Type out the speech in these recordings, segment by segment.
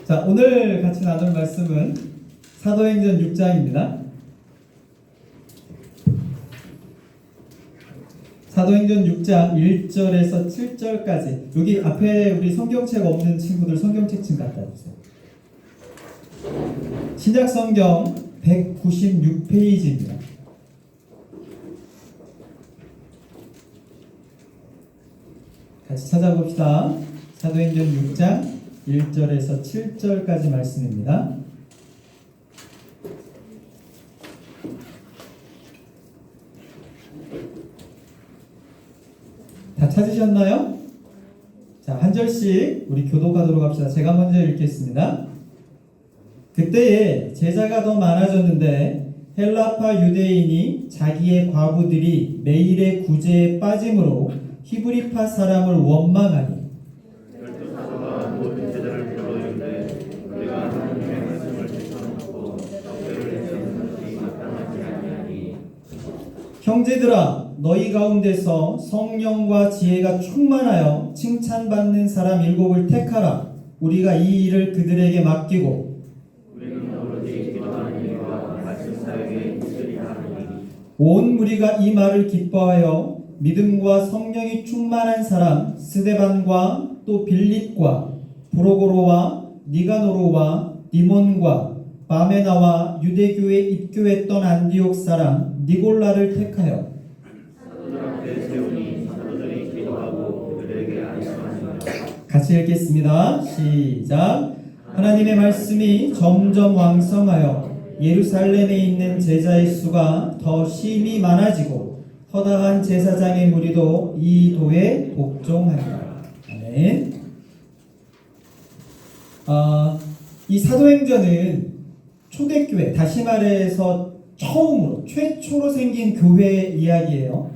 자, 오늘 같이 나눌 말씀은 사도행전 6장입니다. 사도행전 6장 1절에서 7절까지. 여기 앞에 우리 성경책 없는 친구들 성경책 좀 갖다 주세요. 신약 성경 196페이지입니다. 같이 찾아봅시다. 사도행전 6장 1절에서 7절까지 말씀입니다. 다 찾으셨나요? 자, 한 절씩 우리 교독하도록 합시다. 제가 먼저 읽겠습니다. 그때에 제자가 더 많아졌는데 헬라파 유대인이 자기의 과부들이 매일의 구제에 빠짐으로 히브리파 사람을 원망하니 형제들아, 너희 가운데서 성령과 지혜가 충만하여 칭찬받는 사람 7을 택하라. 우리가 이 일을 그들에게 맡기고 온 무리가 이 말을 기뻐하여 믿음과 성령이 충만한 사람 스데반과 또 빌립과 브로고로와 니가노로와 디몬과 바메나와 유대교에 입교했던 안디옥 사람 니골라를 택하여 같이 읽겠습니다. 시작. 하나님의 말씀이 점점 왕성하여 예루살렘에 있는 제자의 수가 더 심히 많아지고 허다한 제사장의 무리도 이 도에 복종하니라. 아멘. 이 사도행전은 초대교회, 다시 말해서 처음으로, 최초로 생긴 교회 이야기예요.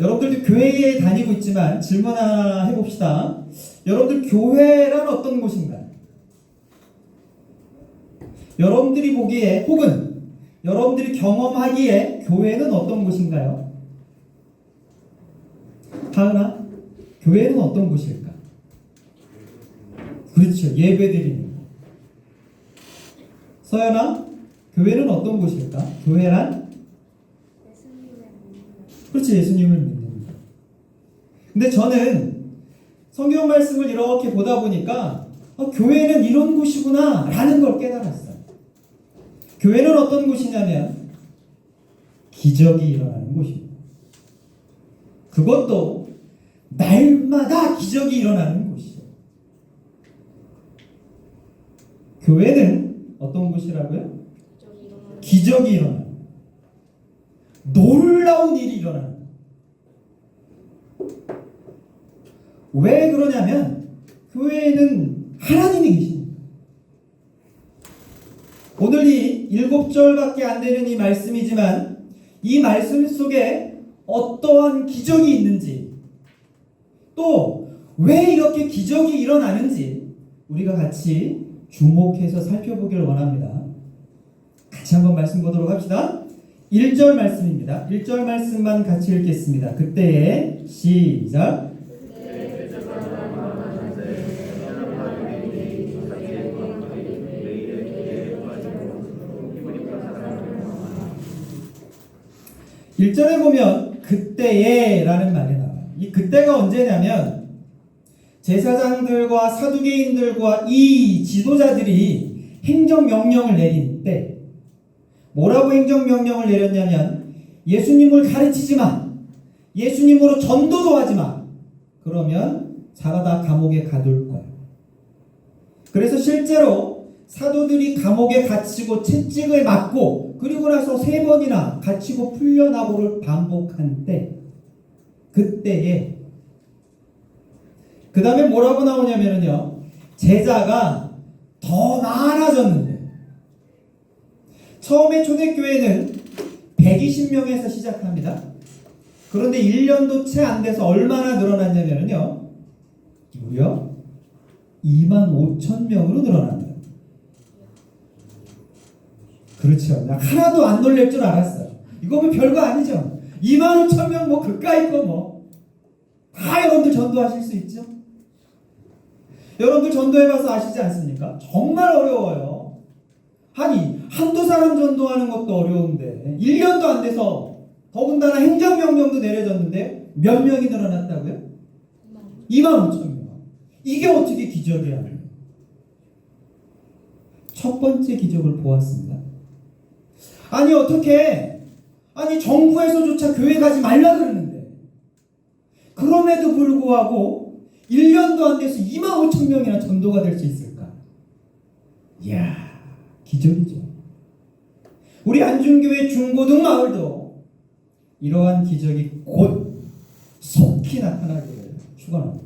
여러분들도 교회에 다니고 있지만 질문 하나 해봅시다. 여러분들 교회란 어떤 곳인가요? 여러분들이 보기에 혹은 여러분들이 경험하기에 교회는 어떤 곳인가요? 하은아, 교회는 어떤 곳일까? 그렇죠, 예배드리는 거. 서연아, 교회는 어떤 곳일까? 교회란? 그렇지, 예수님을 믿는 거. 근데 저는 성경 말씀을 이렇게 보다 보니까 교회는 이런 곳이구나 라는 걸 깨달았어요. 교회는 어떤 곳이냐면 기적이 일어나는 곳입니다. 그것도 날마다 기적이 일어나는 곳이에요. 교회는 어떤 곳이라고요? 기적이 일어나는, 놀라운 일이 일어나는. 왜 그러냐면 교회에는 하나님이 계십니다. 오늘 이 7절밖에 안 되는 이 말씀이지만 이 말씀 속에 어떠한 기적이 있는지, 또 왜 이렇게 기적이 일어나는지 우리가 같이 주목해서 살펴보기를 원합니다. 같이 한번 말씀 보도록 합시다. 1절 말씀입니다. 1절 말씀만 같이 읽겠습니다. 그때에 시작. 1절에 보면 그때에 라는 말이 나와요. 이 그때가 언제냐면 제사장들과 사두개인들과 이 지도자들이 행정명령을 내린 때, 뭐라고 행정명령을 내렸냐면 예수님을 가르치지 마, 예수님으로 전도도 하지 마, 그러면 잡아다 감옥에 가둘 거야. 그래서 실제로 사도들이 감옥에 갇히고 채찍을 맞고 그리고 나서 3번이나 갇히고 풀려나고를 반복한 때, 그때에 그 다음에 뭐라고 나오냐면요, 제자가 더 많아졌는데, 처음에 초대교회는 120명에서 시작합니다. 그런데 1년도 채 안 돼서 얼마나 늘어났냐면요, 무려 25,000명으로 늘어납니다. 그렇죠. 나 하나도 안 놀랄 줄 알았어요. 이거 뭐 별거 아니죠. 25,000명 뭐 그까이 거 뭐 다 여러분들 전도하실 수 있죠. 여러분들 전도해봐서 아시지 않습니까? 정말 어려워요. 아니, 한두 사람 전도하는 것도 어려운데 1년도 안 돼서 더군다나 행정명령도 내려졌는데 몇 명이 늘어났다고요? 25,000명. 이게 어떻게 기적이야? 첫 번째 기적을 보았습니다. 아니 어떻게, 아니 정부에서조차 교회 가지 말라 그러는데 그럼에도 불구하고 1년도 안 돼서 25,000명이나 전도가 될 수 있을까? 이야, 기적이죠. 우리 안중교회 중고등 마을도 이러한 기적이 곧 속히 나타나기를 축원합니다.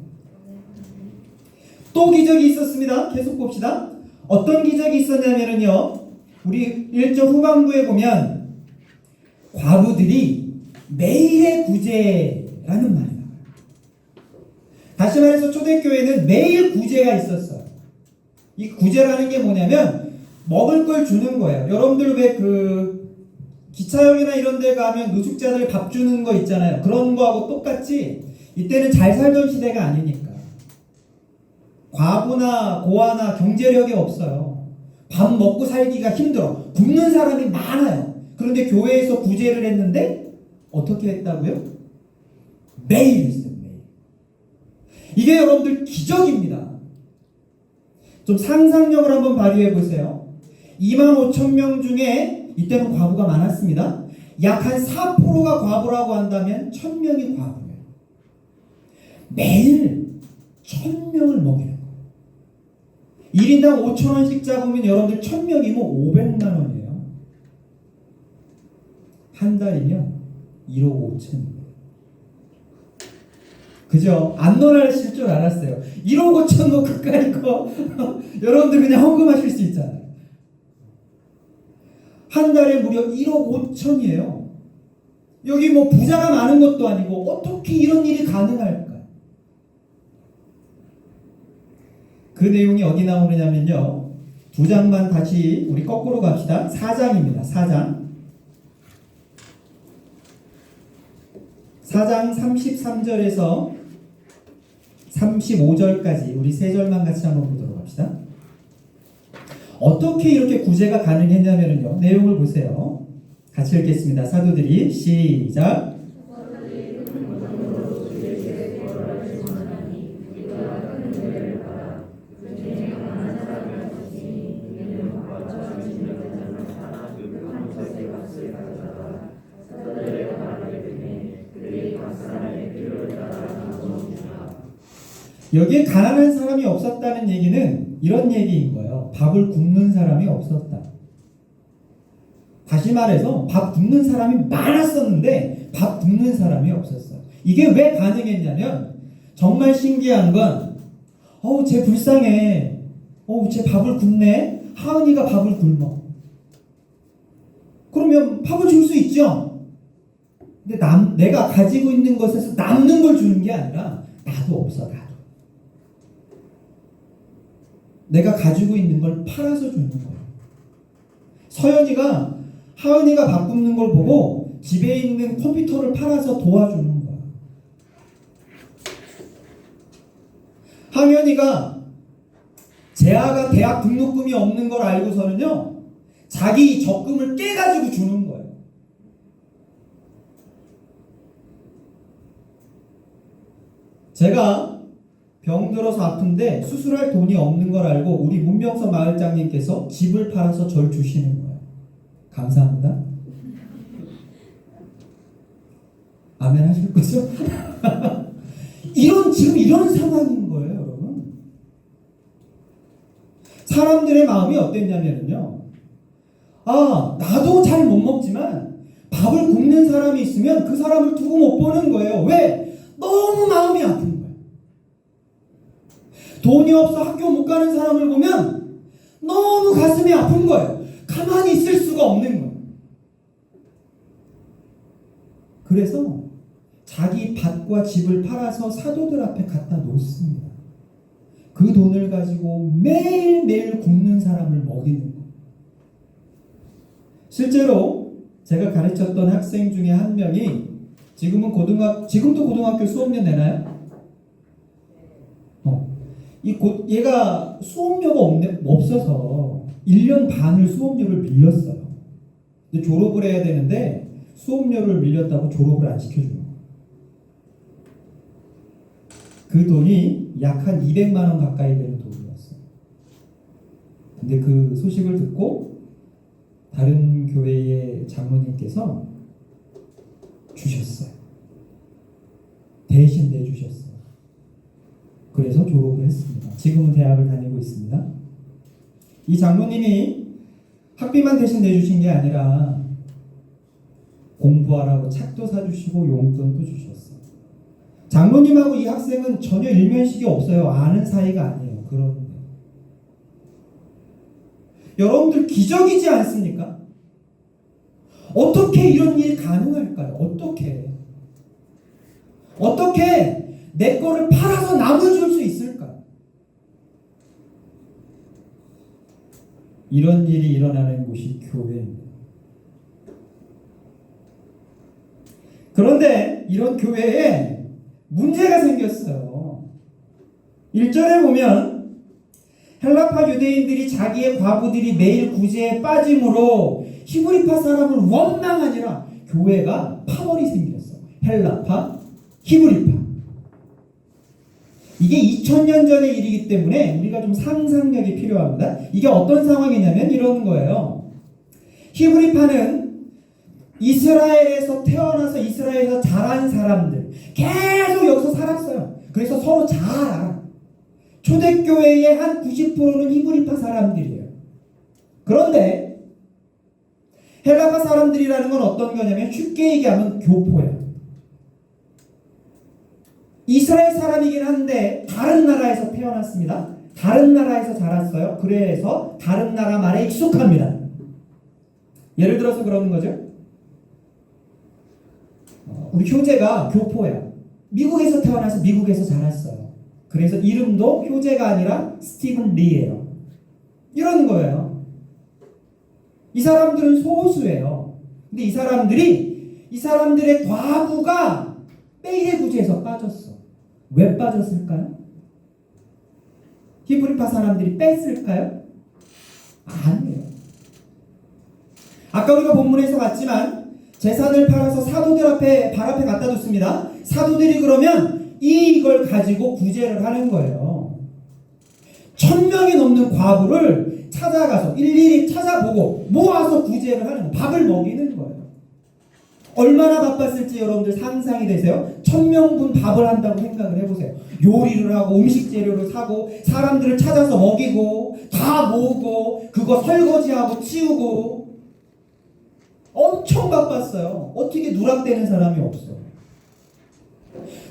또 기적이 있었습니다. 계속 봅시다. 어떤 기적이 있었냐면요, 우리 1절 후반부에 보면 과부들이 매일의 구제라는 말이 나와요. 다시 말해서 초대교회는 매일 구제가 있었어요. 이 구제라는 게 뭐냐면 먹을 걸 주는 거예요. 여러분들 왜 그 기차역이나 이런 데 가면 노숙자들 밥 주는 거 있잖아요. 그런 거하고 똑같이 이때는 잘 살던 시대가 아니니까 과부나 고아나 경제력이 없어요. 밥 먹고 살기가 힘들어. 굶는 사람이 많아요. 그런데 교회에서 구제를 했는데 어떻게 했다고요? 매일 했어요. 매일. 이게 여러분들 기적입니다. 좀 상상력을 한번 발휘해 보세요. 25,000명 중에 이때는 과부가 많았습니다. 약 한 4%가 과부라고 한다면 1,000명이 과부예요. 매일 1,000명을 먹이는 거예요. 1인당 5,000원씩 잡으면 여러분들 1,000명이면 500만 원이에요. 한 달이면 1억 5천이에요. 그죠? 안 놀라실 줄 알았어요. 1억 5천 뭐 그까이 거 여러분들 그냥 헌금하실 수 있잖아요. 한 달에 무려 1억 5천이에요. 여기 뭐 부자가 많은 것도 아니고 어떻게 이런 일이 가능할까? 그 내용이 어디 나오느냐면요, 2장만 다시 우리 거꾸로 갑시다. 4장입니다. 4장 33절에서 35절까지 우리 3절만 같이 한번 보도록 합시다. 어떻게 이렇게 구제가 가능했냐면요, 내용을 보세요. 같이 읽겠습니다. 사도들이 시작. 여기에 가난한 사람이 없었다는 얘기는 이런 얘기인 거예요. 밥을 굶는 사람이 없었다. 다시 말해서 밥 굶는 사람이 많았었는데 밥 굶는 사람이 없었어요. 이게 왜 가능했냐면 정말 신기한 건 쟤 불쌍해. 쟤 밥을 굶네. 하은이가 밥을 굶어. 그러면 밥을 줄 수 있죠. 근데 내가 가지고 있는 것에서 남는 걸 주는 게 아니라 나도 없어. 나도. 내가 가지고 있는 걸 팔아서 주는 거예요. 서연이가 하은이가 밥 굶는 걸 보고 집에 있는 컴퓨터를 팔아서 도와주는 거야. 하은이가 재아가 대학 등록금이 없는 걸 알고서는요, 자기 적금을 깨가지고 주는 거예요. 제가 병들어서 아픈데 수술할 돈이 없는 걸 알고 우리 문병서 마을장님께서 집을 팔아서 절 주시는 거예요. 감사합니다. 아멘 하실 거죠? 지금 이런 상황인 거예요, 여러분. 사람들의 마음이 어땠냐면요, 나도 잘 못 먹지만 밥을 굶는 사람이 있으면 그 사람을 두고 못 보는 거예요. 왜? 너무 마음이 아픈 거예요. 돈이 없어 학교 못 가는 사람을 보면 너무 가슴이 아픈 거예요. 가만히 있을 수가 없는 거예요. 그래서 자기 밭과 집을 팔아서 사도들 앞에 갖다 놓습니다. 그 돈을 가지고 매일매일 굶는 사람을 먹이는 거예요. 실제로 제가 가르쳤던 학생 중에 한 명이 지금도 고등학교 수업료 내나요? 얘가 수업료가 없어서 1년 반을 수업료를 밀렸어요. 근데 졸업을 해야 되는데 수업료를 밀렸다고 졸업을 안 시켜줘요. 그 돈이 약 한 200만 원 가까이 되는 돈이었어요. 근데 그 소식을 듣고 다른 교회의 장로님께서 주셨어요. 대신 내주셨어요. 그래서 졸업을 했습니다. 지금은 대학을 다니고 있습니다. 이 장로님이 학비만 대신 내주신 게 아니라 공부하라고 책도 사주시고 용돈도 주셨어요. 장로님하고 이 학생은 전혀 일면식이 없어요. 아는 사이가 아니에요. 그런데 여러분들 기적이지 않습니까? 어떻게 이런 일이 가능할까요? 어떻게 내 거를 팔아서 남을 줄 수 있을까요? 이런 일이 일어나는 곳이 교회입니다. 그런데 이런 교회에 문제가 생겼어요. 1절에 보면 헬라파 유대인들이 자기의 과부들이 매일 구제에 빠짐으로 히브리파 사람을 원망하니라 교회가 파벌이 생겼어요. 헬라파, 히브리파. 이게 2000년 전의 일이기 때문에 우리가 좀 상상력이 필요합니다. 이게 어떤 상황이냐면 이러는 거예요. 히브리파는 이스라엘에서 태어나서 이스라엘에서 자란 사람들, 계속 여기서 살았어요. 그래서 서로 잘 알아. 초대교회의 한 90%는 히브리파 사람들이에요. 그런데 헬라파 사람들이라는 건 어떤 거냐면 쉽게 얘기하면 교포예요. 이스라엘 사람이긴 한데 다른 나라에서 태어났습니다. 다른 나라에서 자랐어요. 그래서 다른 나라 말에 익숙합니다. 예를 들어서 그러는 거죠. 우리 효재가 교포야. 미국에서 태어나서 미국에서 자랐어요. 그래서 이름도 효재가 아니라 스티븐 리예요. 이런 거예요. 이 사람들은 소수예요. 근데 이 사람들의 과부가 빼일의 구제에서 빠졌어. 왜 빠졌을까요? 히브리파 사람들이 뺐을까요? 아니에요. 아까 우리가 본문에서 봤지만 재산을 팔아서 사도들 발 앞에 갖다 뒀습니다. 사도들이 그러면 이걸 가지고 구제를 하는 거예요. 1000명이 넘는 과부를 찾아가서 일일이 찾아보고 모아서 구제를 하는 거예요. 밥을 먹이는 거예요. 얼마나 바빴을지 여러분들 상상이 되세요? 1000명분 밥을 한다고 생각을 해보세요. 요리를 하고 음식 재료를 사고 사람들을 찾아서 먹이고 다 모으고 그거 설거지하고 치우고 엄청 바빴어요. 어떻게 누락되는 사람이 없어.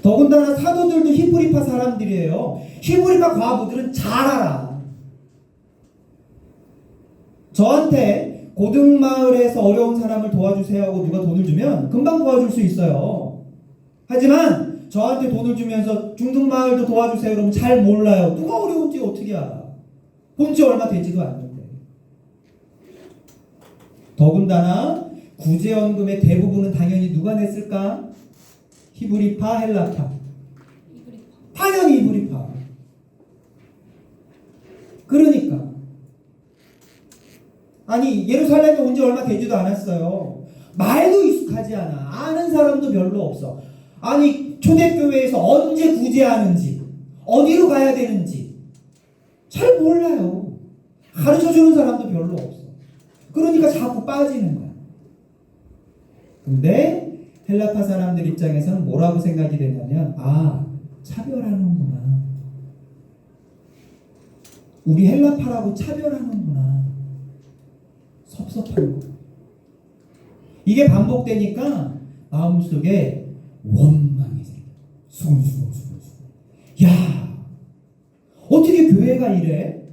더군다나 사도들도 히브리파 사람들이에요. 히브리파 과부들은 잘 알아. 저한테 고등마을에서 어려운 사람을 도와주세요 하고 누가 돈을 주면 금방 도와줄 수 있어요. 하지만 저한테 돈을 주면서 중등마을도 도와주세요 그러면 잘 몰라요. 누가 어려운지 어떻게 알아. 본지 얼마 되지도 않는데. 더군다나 구제연금의 대부분은 당연히 누가 냈을까? 히브리파, 헬라파. 당연히 히브리파. 그러니까 아니 예루살렘에 온 지 얼마 되지도 않았어요. 말도 익숙하지 않아. 아는 사람도 별로 없어. 아니 초대교회에서 언제 구제하는지 어디로 가야 되는지 잘 몰라요. 가르쳐주는 사람도 별로 없어. 그러니까 자꾸 빠지는 거야. 근데 헬라파 사람들 입장에서는 뭐라고 생각이 되냐면 차별하는구나. 우리 헬라파라고 차별하는구나. 섭섭한 거. 이게 반복되니까 마음속에 원망이 생겨. 수근수근. 야, 어떻게 교회가 이래?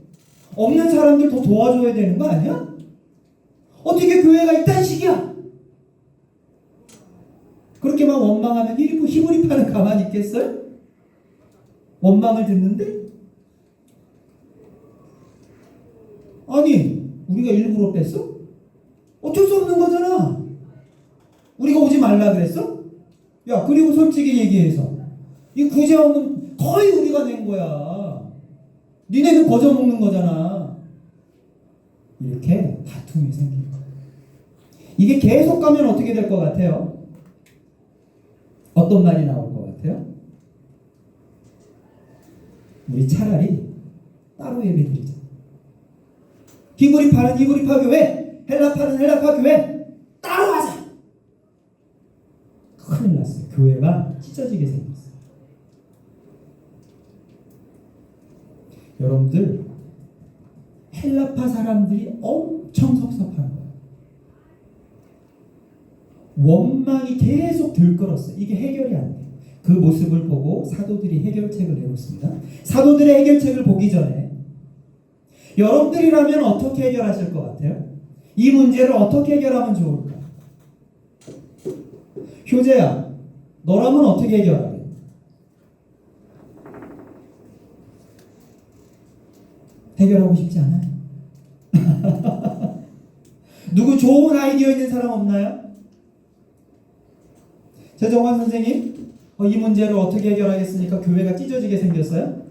없는 사람들 더 도와줘야 되는 거 아니야? 어떻게 교회가 이딴 식이야? 그렇게만 원망하면 히브리파는 가만히 있겠어요? 원망을 듣는데? 아니 우리가 일부러 뺐어? 어쩔 수 없는 거잖아. 우리가 오지 말라 그랬어? 야 그리고 솔직히 얘기해서 이 구제원금 거의 우리가 낸 거야. 니네는 거저 먹는 거잖아. 이렇게 다툼이 생긴 거예요. 이게 계속 가면 어떻게 될 것 같아요? 어떤 말이 나올 것 같아요? 우리 차라리 따로 예배드리자. 히브리파는 히브리파 교회, 헬라파는 헬라파 교회 따로 하자. 큰일 났어요. 교회가 찢어지게 생겼어요. 여러분들, 헬라파 사람들이 엄청 섭섭한 거예요. 원망이 계속 들끓었어요. 이게 해결이 안 돼요. 그 모습을 보고 사도들이 해결책을 내놓습니다. 사도들의 해결책을 보기 전에 여러분들이라면 어떻게 해결하실 것 같아요? 이 문제를 어떻게 해결하면 좋을까? 효재야, 너라면 어떻게 해결하게? 해결하고 싶지 않아요? 누구 좋은 아이디어 있는 사람 없나요? 최정환 선생님, 이 문제를 어떻게 해결하겠습니까? 교회가 찢어지게 생겼어요?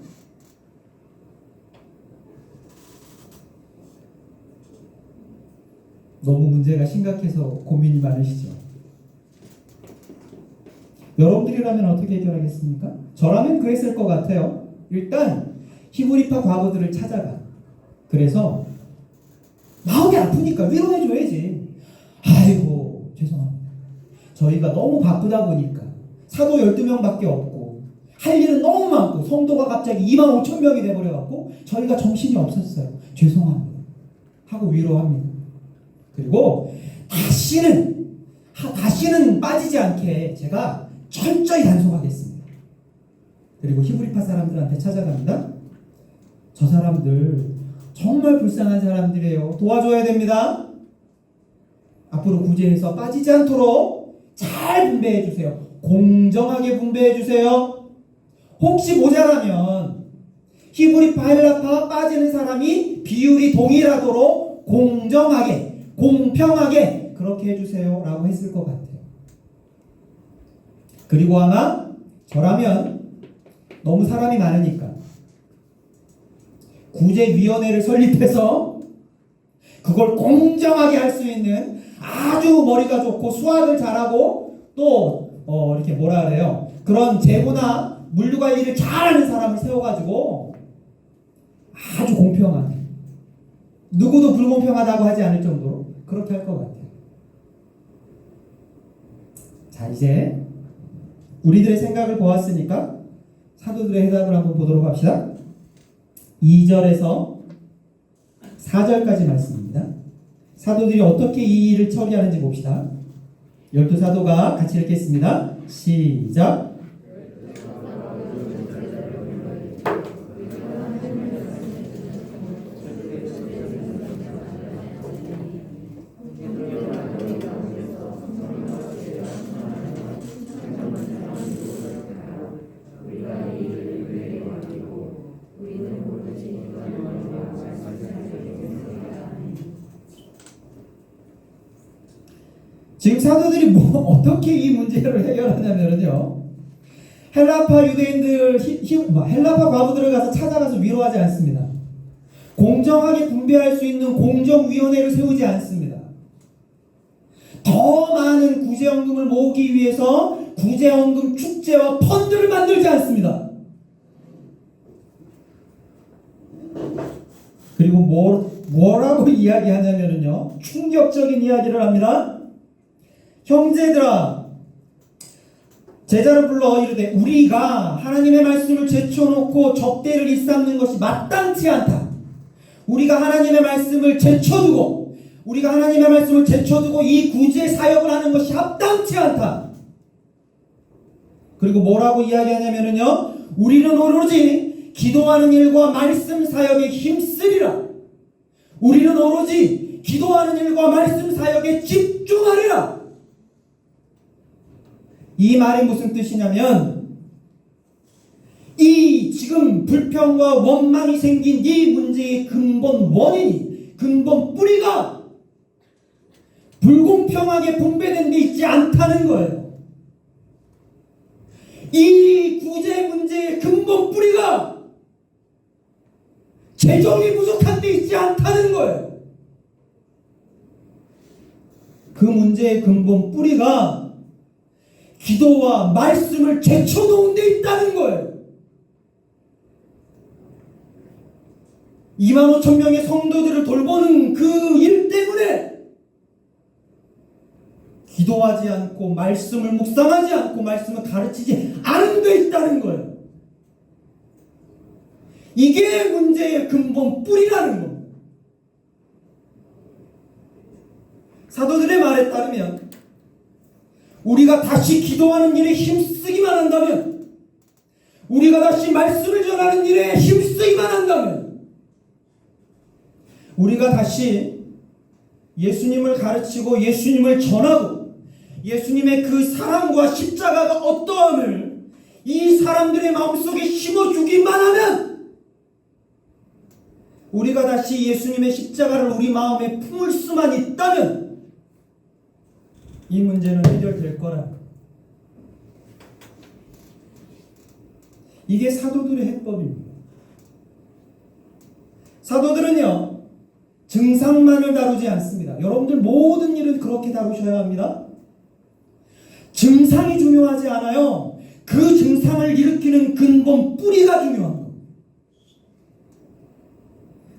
너무 문제가 심각해서 고민이 많으시죠? 여러분들이라면 어떻게 해결하겠습니까? 저라면 그랬을 것 같아요. 일단 히브리파 과부들을 찾아가. 그래서 마음이 아프니까 위로해줘야지. 아이고 죄송합니다. 저희가 너무 바쁘다 보니까 사도 12명밖에 없고 할 일은 너무 많고 성도가 갑자기 25,000명이 돼버려갖고 저희가 정신이 없었어요. 죄송합니다. 하고 위로합니다. 그리고 다시는 빠지지 않게 제가 철저히 단속하겠습니다. 그리고 히브리파 사람들한테 찾아갑니다. 저 사람들 정말 불쌍한 사람들이에요. 도와줘야 됩니다. 앞으로 구제해서 빠지지 않도록 잘 분배해 주세요. 공정하게 분배해 주세요. 혹시 모자라면 히브리파, 헬라파 빠지는 사람이 비율이 동일하도록 공정하게, 공평하게 그렇게 해주세요 라고 했을 것 같아요. 그리고 아마 저라면 너무 사람이 많으니까 구제위원회를 설립해서 그걸 공정하게 할 수 있는 아주 머리가 좋고 수학을 잘하고 또 이렇게 뭐라 그래요? 그런 재고나 물류관리를 잘하는 사람을 세워가지고 아주 공평하게, 누구도 불공평하다고 하지 않을 정도로 그렇게 할 것 같아요. 자, 이제 우리들의 생각을 보았으니까 사도들의 해답을 한번 보도록 합시다. 2절에서 4절까지 말씀입니다. 사도들이 어떻게 이 일을 처리하는지 봅시다. 12사도가 같이 읽겠습니다. 시작. 지금 사도들이 어떻게 이 문제를 해결하냐면요, 헬라파 유대인들, 헬라파 과부들을 가서 찾아가서 위로하지 않습니다. 공정하게 분배할 수 있는 공정위원회를 세우지 않습니다. 더 많은 구제헌금을 모으기 위해서 구제헌금 축제와 펀드를 만들지 않습니다. 그리고 뭐라고 이야기하냐면요, 충격적인 이야기를 합니다. 형제들아, 제자를 불러 이르되 우리가 하나님의 말씀을 제쳐놓고 접대를 일삼는 것이 마땅치 않다. 우리가 하나님의 말씀을 제쳐두고 이 구제 사역을 하는 것이 합당치 않다. 그리고 뭐라고 이야기하냐면요, 우리는 오로지 기도하는 일과 말씀 사역에 힘쓰리라. 우리는 오로지 기도하는 일과 말씀 사역에 집중하리라. 이 말이 무슨 뜻이냐면, 이 지금 불평과 원망이 생긴 이 문제의 근본 원인이, 근본 뿌리가 불공평하게 분배된 데 있지 않다는 거예요. 이 구제 문제의 근본 뿌리가 재정이 부족한 데 있지 않다는 거예요. 그 문제의 근본 뿌리가 기도와 말씀을 제쳐놓은 데 있다는 거예요. 25,000명의 성도들을 돌보는 그 일 때문에 기도하지 않고 말씀을 묵상하지 않고 말씀을 가르치지 않은 데 있다는 거예요. 이게 문제의 근본 뿌리라는 겁니다. 사도들의 말에 따르면 우리가 다시 기도하는 일에 힘쓰기만 한다면, 우리가 다시 말씀을 전하는 일에 힘쓰기만 한다면, 우리가 다시 예수님을 가르치고 예수님을 전하고 예수님의 그 사랑과 십자가가 어떠함을 이 사람들의 마음속에 심어주기만 하면, 우리가 다시 예수님의 십자가를 우리 마음에 품을 수만 있다면 이 문제는 해결될 거라. 이게 사도들의 해법입니다. 사도들은요, 증상만을 다루지 않습니다. 여러분들 모든 일은 그렇게 다루셔야 합니다. 증상이 중요하지 않아요. 그 증상을 일으키는 근본 뿌리가 중요한 겁니다.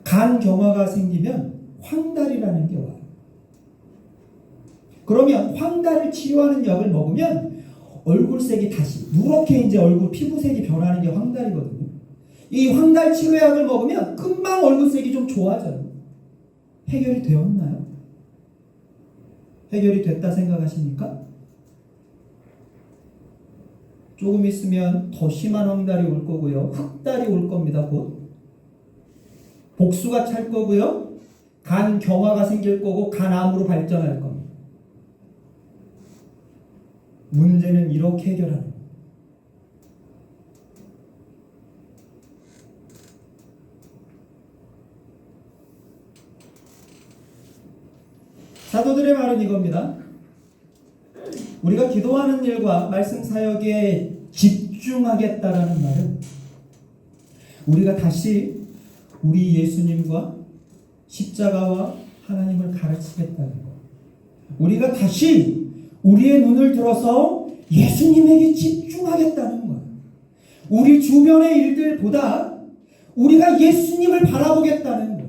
간경화가 생기면 황달이라는 게 와요. 그러면 황달을 치료하는 약을 먹으면 얼굴색이 다시 누렇게 이제 얼굴 피부색이 변하는 게 황달이거든요. 이 황달 치료약을 먹으면 금방 얼굴색이 좀 좋아져요. 해결이 되었나요? 해결이 됐다 생각하십니까? 조금 있으면 더 심한 황달이 올 거고요. 흑달이 올 겁니다. 곧 복수가 찰 거고요. 간 경화가 생길 거고 간암으로 발전할 겁니다. 문제는 이렇게 해결하는 거예요. 사도들의 말은 이겁니다. 우리가 기도하는 일과 말씀 사역에 집중하겠다라는 말은 우리가 다시 우리 예수님과 십자가와 하나님을 가르치겠다는 거예요. 우리가 다시 우리의 눈을 들어서 예수님에게 집중하겠다는 거예요. 우리 주변의 일들보다 우리가 예수님을 바라보겠다는 거예요.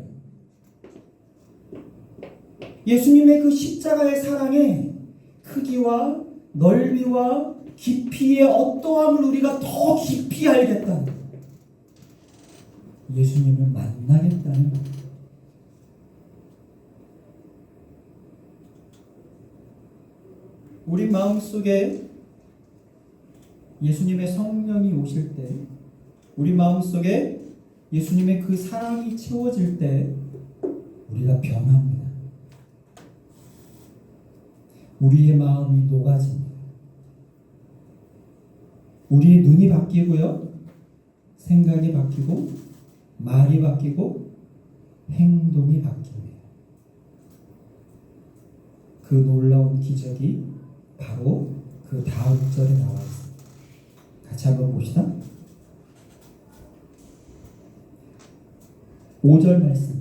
예수님의 그 십자가의 사랑의 크기와 넓이와 깊이의 어떠함을 우리가 더 깊이 알겠다는 거예요. 예수님을 만나겠다는 거예요. 우리 마음속에 예수님의 성령이 오실 때, 우리 마음속에 예수님의 그 사랑이 채워질 때 우리가 변합니다. 우리의 마음이 녹아집니다. 우리의 눈이 바뀌고요. 생각이 바뀌고 말이 바뀌고 행동이 바뀝니다. 그 놀라운 기적이 바로 그 다음 절에 나와 있습니다. 같이 한번 봅시다. 5절 말씀.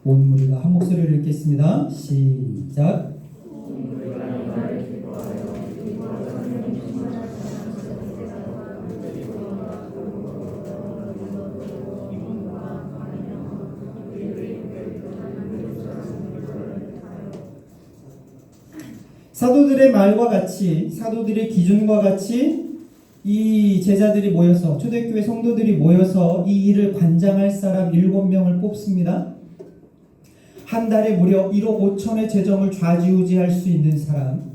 온 무리가 한 목소리를 읽겠습니다. 시작. 사도들의 말과 같이, 사도들의 기준과 같이 이 제자들이 모여서, 초대교회 성도들이 모여서 이 일을 관장할 사람 7명을 뽑습니다. 한 달에 무려 1억 5천의 재정을 좌지우지할 수 있는 사람,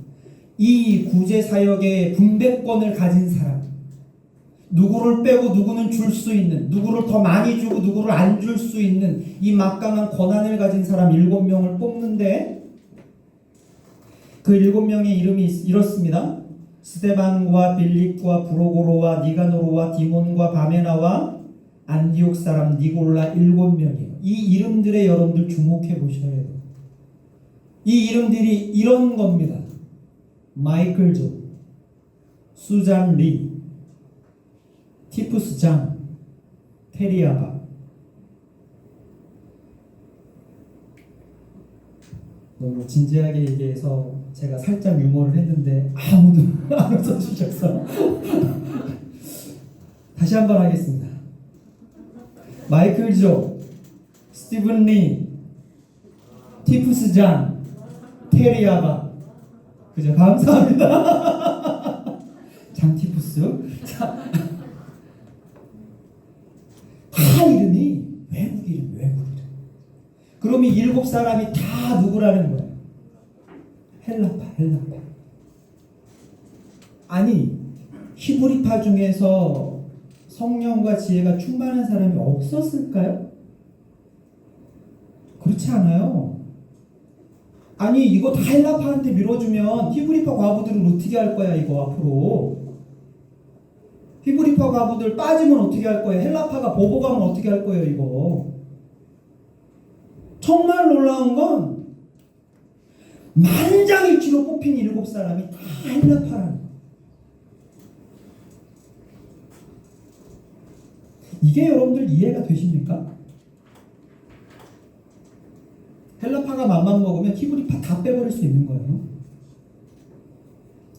이 구제 사역의 분배권을 가진 사람, 누구를 빼고 누구는 줄 수 있는, 누구를 더 많이 주고 누구를 안 줄 수 있는 이 막강한 권한을 가진 사람 7명을 뽑는데, 그 7명의 이름이 이렇습니다. 스데반과 빌립과 브로고로와 니가노로와 디몬과 바메나와 안디옥 사람 니골라 7명이에요. 이 이름들에 여러분들 주목해 보셔야 돼요. 이 이름들이 이런 겁니다. 마이클 조, 수잔 리, 티푸스 장, 테리아바, 너무 진지하게 얘기해서 제가 살짝 유머를 했는데 아무도 안 웃어주셔서 다시 한번 하겠습니다. 마이클 조, 스티븐 리, 티푸스 잔, 테리 아바. 그죠? 감사합니다. 장티푸스. 자, 다 이름이 외국 이름. 그럼 이 7사람이 다 누구라는 거예요? 헬라파. 아니, 히브리파 중에서 성령과 지혜가 충만한 사람이 없었을까요? 그렇지 않아요. 아니, 이거 다 헬라파한테 밀어주면 히브리파 과부들은 어떻게 할 거야, 이거 앞으로. 히브리파 과부들 빠지면 어떻게 할 거예요? 헬라파가 보복하면 어떻게 할 거예요, 이거. 정말 놀라운 건 만장일치로 뽑힌 7사람이 다 헬라파라는 거예요. 이게 여러분들 이해가 되십니까? 헬라파가 맘만 먹으면 히브리파 다 빼버릴 수 있는 거예요.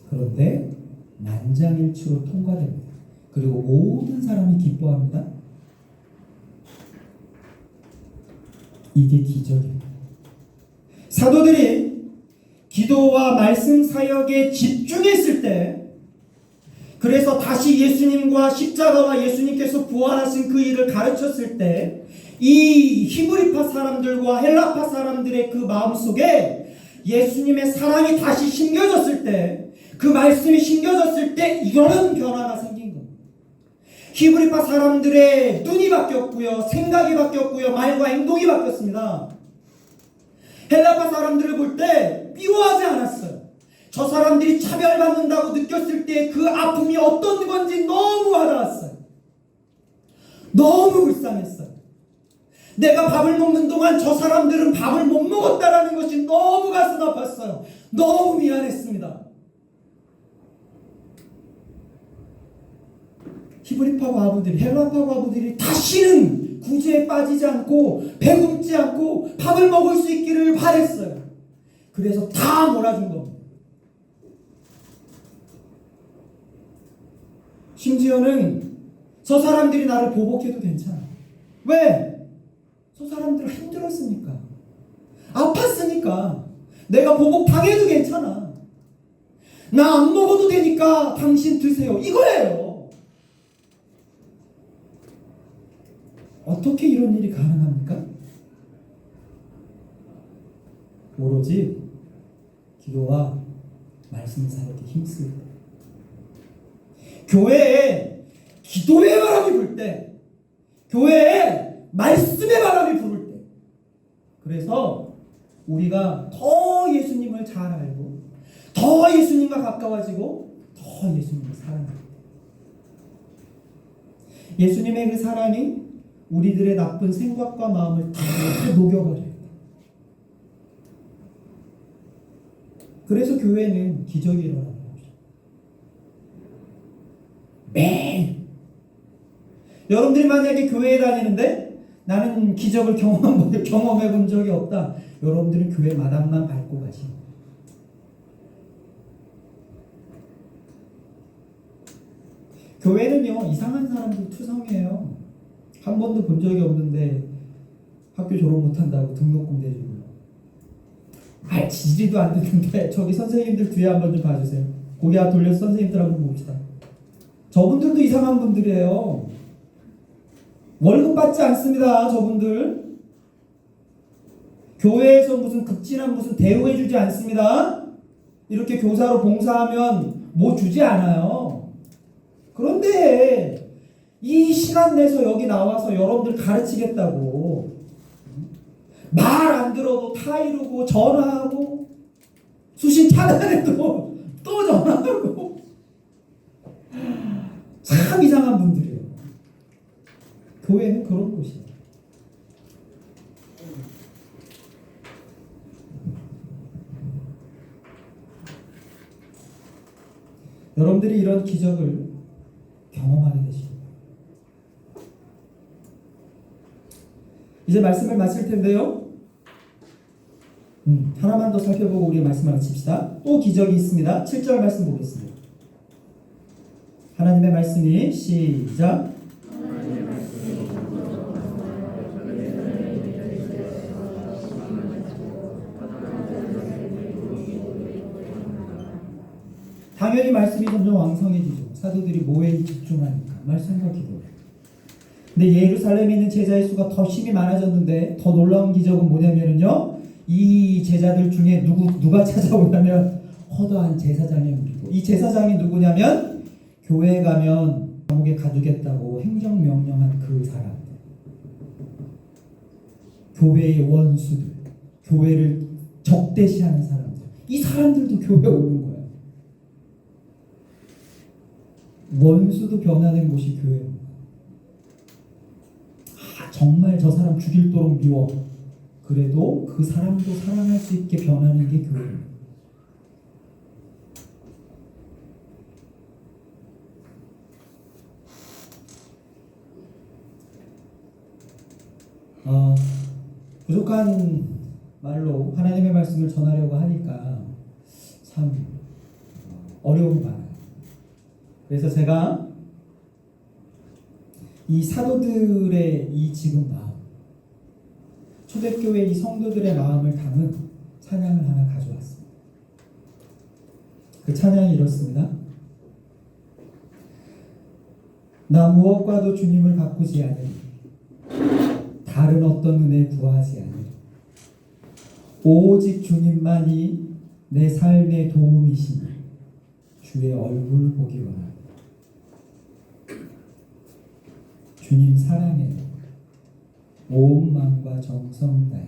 그런데 만장일치로 통과됩니다. 그리고 모든 사람이 기뻐합니다. 이게 기적입니다. 사도들이 기도와 말씀 사역에 집중했을 때, 그래서 다시 예수님과 십자가와 예수님께서 부활하신 그 일을 가르쳤을 때, 이 히브리파 사람들과 헬라파 사람들의 그 마음속에 예수님의 사랑이 다시 심겨졌을 때, 그 말씀이 심겨졌을 때 이런 변화가 생긴 겁니다. 히브리파 사람들의 눈이 바뀌었고요, 생각이 바뀌었고요, 말과 행동이 바뀌었습니다. 헬라파 사람들을 볼 때 미워하지 않았어요. 저 사람들이 차별받는다고 느꼈을 때 그 아픔이 어떤 건지 너무 와닿았어요. 너무 불쌍했어요. 내가 밥을 먹는 동안 저 사람들은 밥을 못 먹었다라는 것이 너무 가슴 아팠어요. 너무 미안했습니다. 히브리파 과부들이, 헬라파 과부들이 다시는 구제에 빠지지 않고 배굶지 않고 밥을 먹을 수 있기를 바랬어요. 그래서 다 몰아준 겁니다. 심지어는 저 사람들이 나를 보복해도 괜찮아. 왜? 저 사람들은 힘들었으니까, 아팠으니까. 내가 보복당해도 괜찮아. 나 안 먹어도 되니까 당신 드세요, 이거예요. 어떻게 이런 일이 가능합니까? 오로지 기도와 말씀 사역에 힘쓸 때, 교회에 기도의 바람이 불 때, 교회에 말씀의 바람이 부를 때, 그래서 우리가 더 예수님을 잘 알고 더 예수님과 가까워지고 더 예수님을 사랑할 때, 예수님의 그 사랑이 우리들의 나쁜 생각과 마음을 다 녹여버려요. 그래서 교회는 기적이 일어나는 거죠. 매일. 여러분들이 만약에 교회에 다니는데 나는 기적을 경험해 본 적이 없다. 여러분들은 교회 마당만 밟고 가시는 거예요. 교회는요, 이상한 사람들 투성이에요. 한 번도 본 적이 없는데 학교 졸업 못한다고 등록금 대주고요. 지지도 안 되는데 저기 선생님들 뒤에 한번 좀 봐주세요. 고개 돌려서 선생님들 한번 봅시다. 저분들도 이상한 분들이에요. 월급 받지 않습니다. 저분들 교회에서 무슨 극진한 무슨 대우해주지 않습니다. 이렇게 교사로 봉사하면 뭐 주지 않아요. 그런데 이 시간 내서 여기 나와서 여러분들 가르치겠다고 말 안 들어도 타이르고 전화하고 수신 차단해도 또 전화하고 참 이상한 분들이에요. 교회는 그런 곳이에요. 여러분들이 이런 기적을 경험하게 되십니다. 이제 말씀을 마칠 텐데요. 하나만 더 살펴보고 우리 말씀 하나 칩시다. 또 기적이 있습니다. 7절 말씀 보겠습니다. 하나님의 말씀이 시작. 당연히 말씀이 점점 왕성해지죠. 사도들이 뭐에 집중하니까 말씀과 기도. 근데 예루살렘에 있는 제자의 수가 더 힘이 많아졌는데 더 놀라운 기적은 뭐냐면요, 이 제자들 중에 누가 찾아오냐면 허다한 제사장의 무리고, 이 제사장이 누구냐면 교회에 가면 감옥에 가두겠다고 행정명령한 그 사람들, 교회의 원수들, 교회를 적대시하는 사람들, 이 사람들도 교회에 오는 거예요. 원수도 변하는 곳이 교회입니다. 정말 저 사람 죽일도록 미워. 그래도 그 사람도 사랑할 수 있게 변하는 게 교회입니다. 부족한 말로 하나님의 말씀을 전하려고 하니까 참 어려움이 많아요. 그래서 제가 이 사도들의 이 지금 마음, 초대교회 이 성도들의 마음을 담은 찬양을 하나 가져왔습니다. 그 찬양이 이렇습니다. 나 무엇과도 주님을 바꾸지 않으리, 다른 어떤 은혜 구하지 않으리, 오직 주님만이 내 삶의 도움이시니 주의 얼굴 보기 원합니다. 주님 사랑해 온 마음과 정성 다해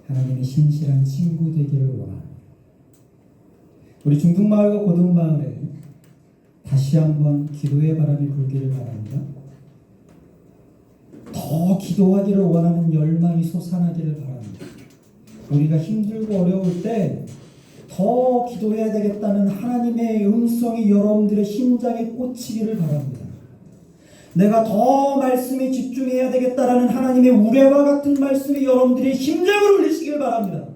하나님의 신실한 친구 되기를 원합니다. 우리 중등마을과 고등마을에 다시 한번 기도의 바람이 불기를 바랍니다. 더 기도하기를 원하는 열망이 솟아나기를 바랍니다. 우리가 힘들고 어려울 때 더 기도해야 되겠다는 하나님의 음성이 여러분들의 심장에 꽂히기를 바랍니다. 내가 더 말씀에 집중해야 되겠다라는 하나님의 우레와 같은 말씀이 여러분들의 심장을 울리시길 바랍니다.